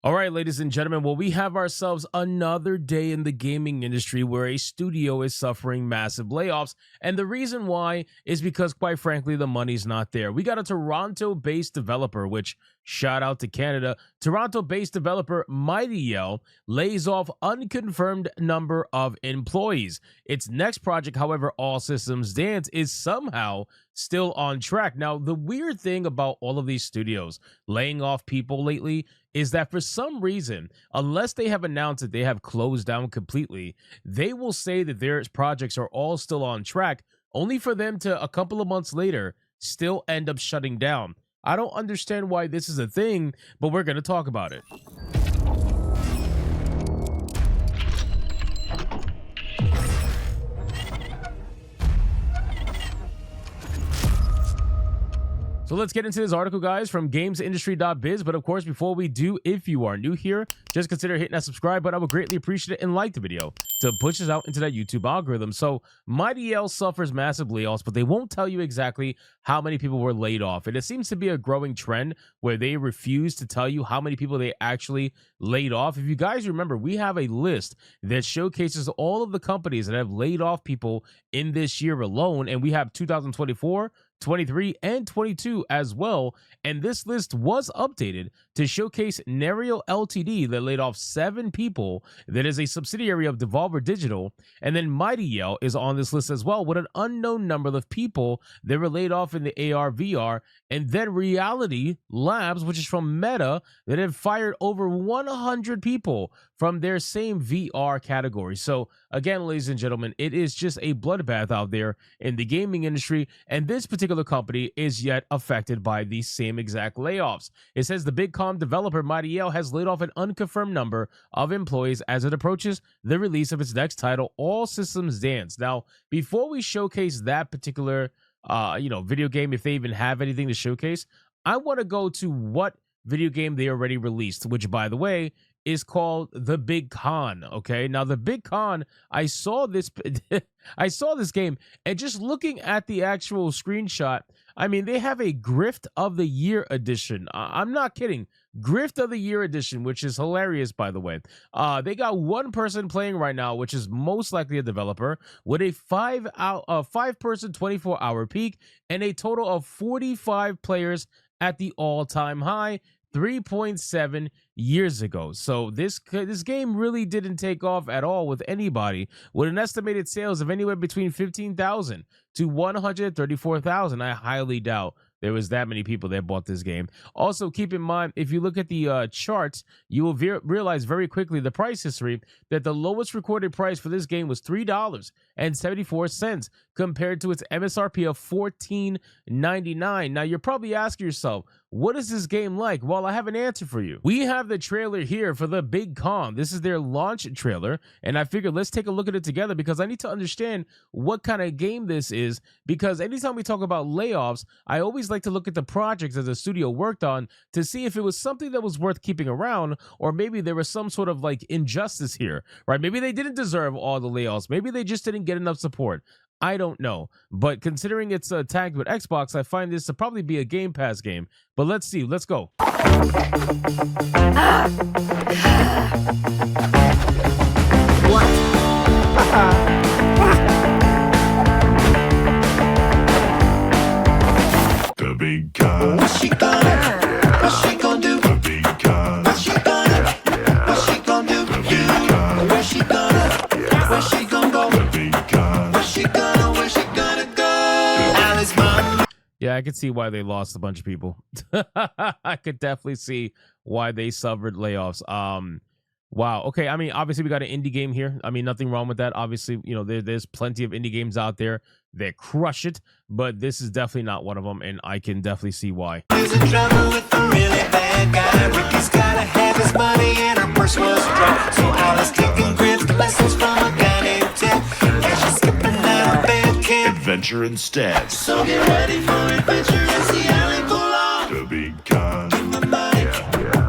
All right, ladies and gentlemen, well, we have ourselves another day in the gaming industry where a studio is suffering massive layoffs. And the reason why is because, quite frankly, the money's not there. We got a Toronto-based developer, which, shout out to Canada, Toronto-based developer Mighty Yell lays off unconfirmed number of employees. Its next project, however, All Systems Dance, is somehow still on track. Now, the weird thing about all of these studios laying off people lately is that for some reason, unless they have announced that they have closed down completely, they will say that their projects are all still on track, only for them to, a couple of months later, still end up shutting down. I don't understand why this is a thing, but we're going to talk about it. So let's get into this article, guys, from gamesindustry.biz. But of course, before we do, if you are new here, just consider hitting that subscribe button. I would greatly appreciate it, and like the video to push us out into that YouTube algorithm. So Mighty Yell suffers massive layoffs, but they won't tell you exactly how many people were laid off. And it seems to be a growing trend where they refuse to tell you how many people they actually laid off. If you guys remember, we have a list that showcases all of the companies that have laid off people in this year alone. And we have 2024, 23 and 22 as well, and this list was updated to showcase Nerio Ltd that laid off 7 people. That is a subsidiary of Devolver Digital, and then Mighty Yell is on this list as well with an unknown number of people that were laid off in the AR VR, and then Reality Labs, which is from Meta, that have fired over 100 people from their same VR category. So again, ladies and gentlemen, it is just a bloodbath out there in the gaming industry, and this particular company is yet affected by the same exact layoffs. It says the big com developer Mighty Yell has laid off an unconfirmed number of employees as it approaches the release of its next title, All Systems Dance. Now, before we showcase that particular video game, if they even have anything to showcase, I want to go to what video game they already released, which, by the way, is called The Big Con. Okay, now The Big Con, I saw this I saw this game, and just looking at the actual screenshot, I mean, they have a Grift of the Year edition. I'm not kidding. Grift of the Year edition, which is hilarious, by the way. They got one person playing right now, which is most likely a developer, with a 5-person 24-hour peak and a total of 45 players at the all-time high 3.7 years ago. So this game really didn't take off at all with anybody, with an estimated sales of anywhere between 15,000 to 134,000. I highly doubt there was that many people that bought this game. Also, keep in mind, if you look at the charts, you will realize very quickly the price history that the lowest recorded price for this game was $3.74 compared to its MSRP of $14.99. Now, you're probably asking yourself, what is this game like? Well, I have an answer for you. We have the trailer here for The Big Con. This is their launch trailer, and I figured let's take a look at it together because I need to understand what kind of game this is, because anytime we talk about layoffs, I always like to look at the projects that the studio worked on to see if it was something that was worth keeping around, or maybe there was some sort of like injustice here, right? Maybe they didn't deserve all the layoffs. Maybe they just didn't get enough support. I don't know, but considering it's tagged with Xbox, I find this to probably be a Game Pass game. But let's see. Let's go. What? The Big Con. What's she gonna? What's she gonna do? The Big Con. What's she gonna? What's she gonna do? The Big Con. Where's she gonna? Where's she gonna go? The Big Con. Where's she gonna? Where's she gonna go? Alice Mom. Yeah, I could see why they lost a bunch of people. I could definitely see why they suffered layoffs. Wow. Okay. I mean, obviously we got an indie game here. I mean, nothing wrong with that. Obviously, you know, there's plenty of indie games out there that crush it, but this is definitely not one of them, and I can definitely see why. He's in trouble with a really bad guy. Ricky's gotta have his money and her purse was dry. So Alice taking grift lessons from a guy named Ted. And she's skipping out of bed camp. Adventure instead. So get ready for adventure and see Allie pull off. The Big Con. Give me money.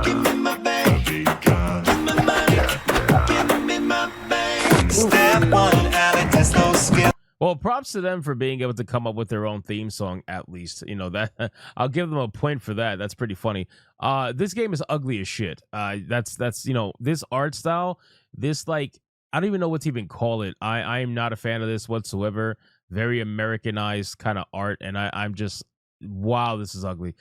Give me my bag. The Big Con. Give me money. Give me my bag. Step one, Allie test those skills. Well, Well, props to them for being able to come up with their own theme song, at least. You know, that I'll give them a point for that. That's pretty funny. This game is ugly as shit. That's you know, this art style, this like I don't even know what to even call it. I am not a fan of this whatsoever. Very Americanized kind of art, and I'm just wow, this is ugly.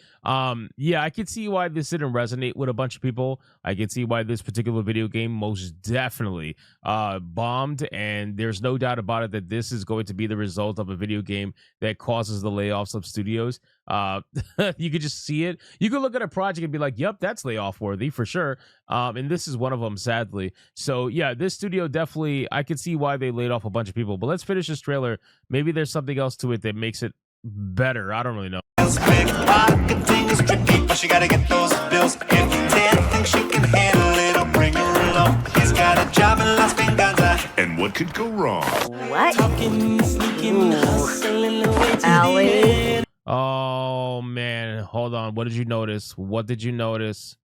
Yeah, I could see why this didn't resonate with a bunch of people. I could see why this particular video game most definitely bombed, and there's no doubt about it that this is going to be the result of a video game that causes the layoffs of studios. You could just see it. You could look at a project and be like, yep, that's layoff worthy for sure. And this is one of them, sadly. So yeah, this studio definitely, I could see why they laid off a bunch of people. But let's finish this trailer. Maybe there's something else to it that makes it better. I don't really know. Big marketing is tricky, but she gotta get those bills. If Ted thinks she can handle it, I'll bring her along. He's got a job in Las Vegas. And what could go wrong? What? Talking, sneaking, hustling away to Allie. the end. Oh man, hold on. What did you notice? What did you notice?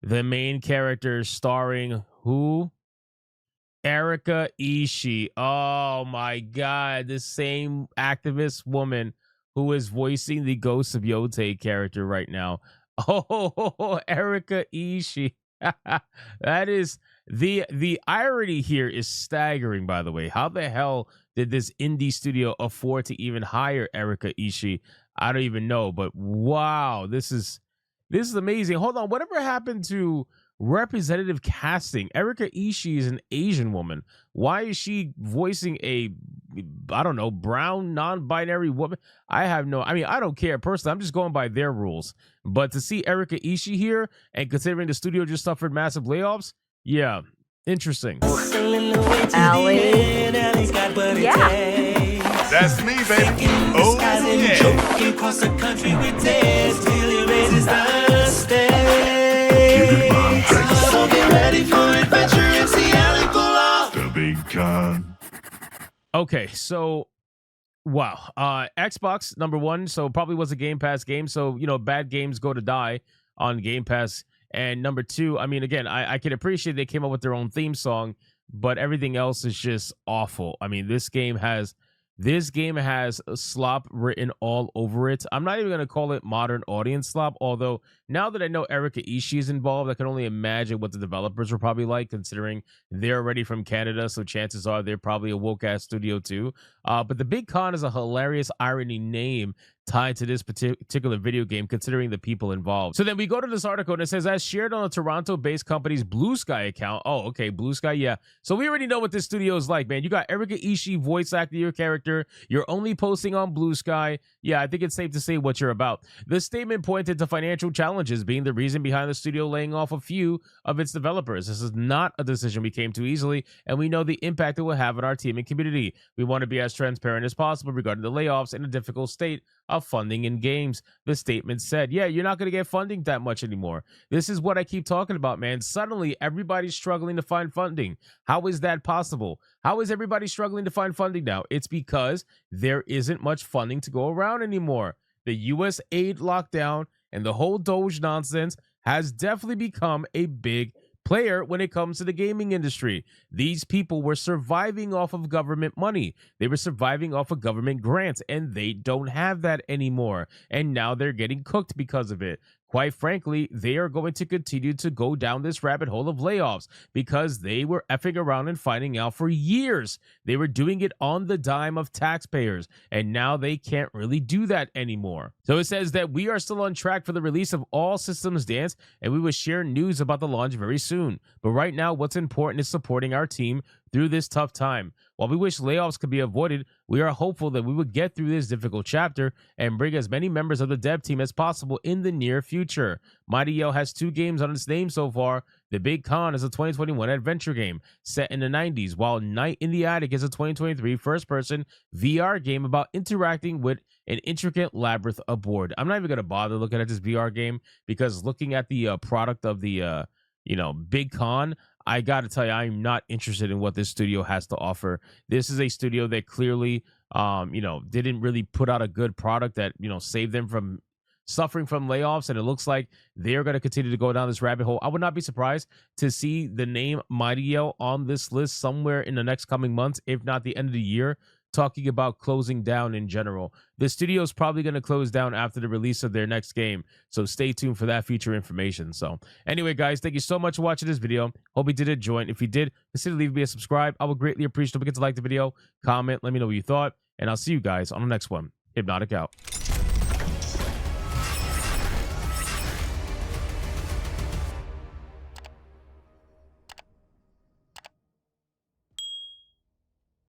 The main character starring who? Erika Ishii. Oh my god, the same activist woman who is voicing the Ghost of Yote character right now. Oh, Erika Ishii. That is the irony here is staggering, by the way. How the hell did this indie studio afford to even hire Erika Ishii? I don't even know, but wow, this is amazing. Hold on, whatever happened to representative casting? Erika Ishii is an Asian woman. Why is she voicing a, I don't know, brown non-binary woman? I mean, I don't care personally. I'm just going by their rules. But to see Erika Ishii here, and considering the studio just suffered massive layoffs, yeah, interesting. Allie. Yeah. That's me, baby. Oh, yeah. Joking across the country with Tez till he raises the stakes. So get ready for adventure and see Allie pull off The big con. Okay, so wow. Xbox number one, so probably was a Game Pass game. So, you know, bad games go to die on Game Pass. And number two, I mean, again, I can appreciate they came up with their own theme song, but everything else is just awful. I mean, this game has slop written all over it. I'm not even going to call it modern audience slop, although now that I know Erika Ishii is involved, I can only imagine what the developers were probably like, considering they're already from Canada, so chances are they're probably a woke-ass studio too. But the Big Con is a hilarious irony name tied to this particular video game, considering the people involved. So then we go to this article and it says, as shared on the Toronto-based company's Blue Sky account. Oh, okay, Blue Sky, yeah. So we already know what this studio is like, man. You got Erika Ishii voice acting your character. You're only posting on Blue Sky. Yeah, I think it's safe to say what you're about. The statement pointed to financial challenges being the reason behind the studio laying off a few of its developers. This is not a decision we came to easily, and we know the impact it will have on our team and community. We want to be as transparent as possible regarding the layoffs in a difficult state of funding in games. The statement said, yeah, you're not going to get funding that much anymore. This is what I keep talking about, man. Suddenly, everybody's struggling to find funding. How is that possible? How is everybody struggling to find funding now? It's because there isn't much funding to go around anymore. The U.S. aid lockdown and the whole Doge nonsense has definitely become a big player when it comes to the gaming industry. These people were surviving off of government money. They were surviving off of government grants, and they don't have that anymore. And now they're getting cooked because of it. Quite frankly, they are going to continue to go down this rabbit hole of layoffs because they were effing around and finding out for years. They were doing it on the dime of taxpayers, and now they can't really do that anymore. So it says that we are still on track for the release of All Systems Dance, and we will share news about the launch very soon. But right now, what's important is supporting our team through this tough time. While we wish layoffs could be avoided, we are hopeful that we would get through this difficult chapter and bring as many members of the dev team as possible in the near future. Mighty Yell has 2 games on its name so far. The Big Con is a 2021 adventure game set in the 90s, while Night in the Attic is a 2023 first-person VR game about interacting with an intricate labyrinth aboard. I'm not even going to bother looking at this VR game because looking at the product of the Big Con, I got to tell you, I'm not interested in what this studio has to offer. This is a studio that clearly, didn't really put out a good product that, saved them from suffering from layoffs. And it looks like they're going to continue to go down this rabbit hole. I would not be surprised to see the name Mighty Yell on this list somewhere in the next coming months, if not the end of the year, talking about closing down in general. The studio is probably going to close down after the release of their next game, so stay tuned for that future information. So anyway, guys, thank you so much for watching this video. Hope you did enjoy it. If you did, consider leaving me a subscribe. I would greatly appreciate it. Don't forget to like the video, comment, let me know what you thought, and I'll see you guys on the next one. Hypnotic out.